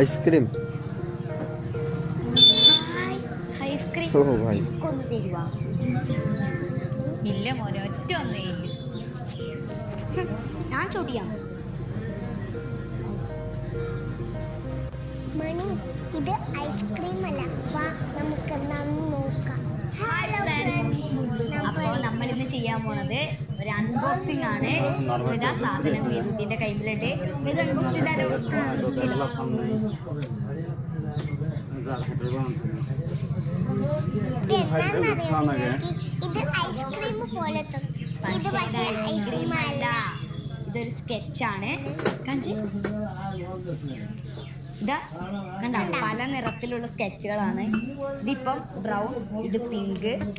Ice cream ഓ ഭായ് ഇല്ല മോനെ ഒറ്റ ഒന്നേ ഞാൻ ചൊടിയാ മണി ഇത് ഐസ്ക്രീം അല്ല വാ നമുക്ക് നോക്കാം അപ്പോൾ നമ്മൾ ഇന്ന് ചെയ്യാൻ പോണത് ഒരു അൺബോക്സിംഗ് ആണ്. ഇതാ സാധനം മേതുട്ടിന്റെ കയ്യിലുണ്ട്. ഇത് അൺബോക്സ് ചെയ്താലോ? ഇത് ഐസ്ക്രീം പോലത്തെ ഐസ്ക്രീം അല്ല, ഇതൊരു സ്കെച്ചാണ്. ഇതാ കണ്ടോ, പല നിറത്തിലുള്ള സ്കെച്ചുകളാണ്. ഇതിപ്പം ബ്രൗൺ, ഇത് പിങ്ക്,